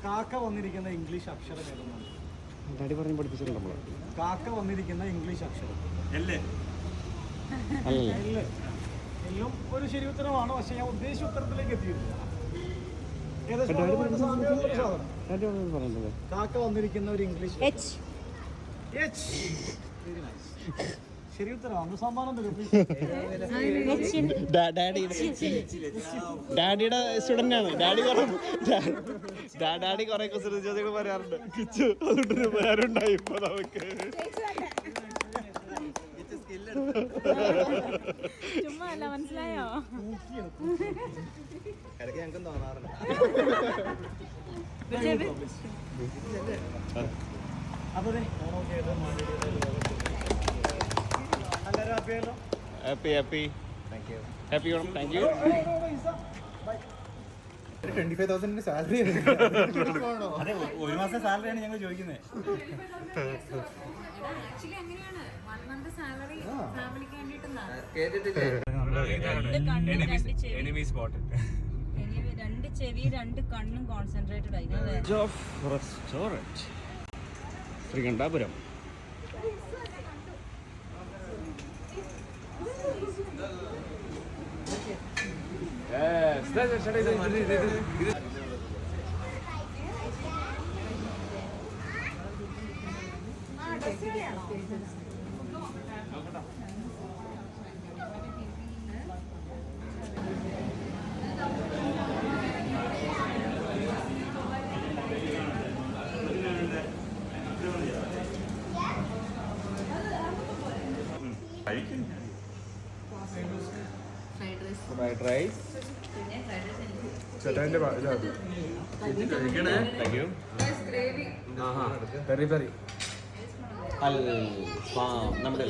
കാക്ക വന്നിരിക്കുന്ന ഇംഗ്ലീഷ് അക്ഷരം ഏതെന്നാണ്? കാക്ക വന്നിരിക്കുന്ന ഇംഗ്ലീഷ് അക്ഷരം എല്ലാം ഒരു ശരി ഉത്തരമാണ്. പക്ഷെ ഞാൻ ഉദ്ദേശിച്ച ഉത്തരത്തിലേക്ക് എത്തിയിട്ടില്ല. കാക്ക വന്നിരിക്കുന്ന ഒരു ഇംഗ്ലീഷ് ശരി ഉത്തരമാണ്. സമ്മാനം തരും. ഡാഡിയുടെ സ്റ്റുഡന്റ് ആണ്. ഡാഡി കുറെ കുസൃതി ചോദ്യങ്ങൾ പറയാറുണ്ട്. കിച്ചു അതുകൊണ്ട് പേരുണ്ടായി ഇപ്പൊ നമുക്ക്. ചുമ്മാ അല്ല, മനസ്സിലായോ? ഇടയ്ക്ക് ഞങ്ങൾക്ക് തോന്നാറുണ്ട്. Happy happy happy Onam. Thank you. 25,000 salary. അതെ, ഒരു മാസം സാലറിയാണ് ഞങ്ങൾ ചോദിക്കുന്നത്. രണ്ട് ചെവി രണ്ട് കണ്ണും കോൺസെൻട്രേറ്റഡ് ആയി. റെസ്റ്റോറന്റ് ശ്രീകണ്ഠാപുരം. Fried rice. ചേട്ടാ പെരി പെരി നമ്മുടെ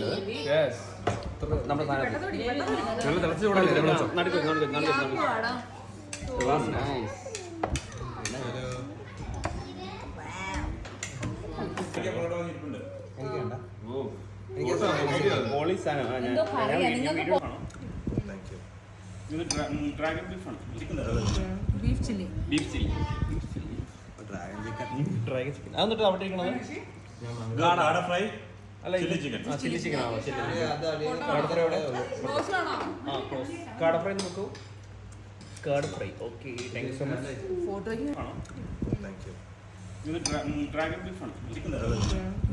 ഡ്രാഗൺ ബീഫാണ്. Beef chilli. ഡ്രാഗൺ ചിക്കൻ അതെന്നിട്ട് അവിടെ ഇരിക്കണത് ഫ്രൈ അല്ല, ചില്ലി ചിക്കൻ ആണോ? കാട ഫ്രൈ നോക്കൂ. കാർഡ് ഫ്രൈ. Okay, thank you so much. Dragon ബീഫാണ്.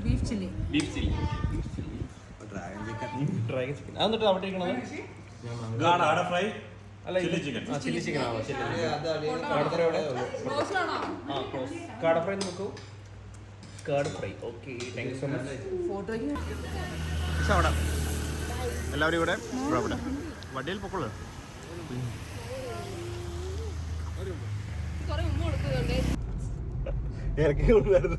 Beef chilli. ഡ്രാഗൺ ചിക്കൻ അതെന്നിട്ട് അവിടെ ഇരിക്കണത് ഫ്രൈ അല്ല, ചില്ലി ചിക്കൻ ആണോ? കാട ഫ്രൈ നോക്കൂ. കാർഡ് ഫ്രൈ. Okay, thank you so much. അവിടെ എല്ലാവരും ഇവിടെ ഇവിടെ വണ്ടിയിൽ പൊക്കോളൂ. ഇറക്കി കൊണ്ടുവരുന്ന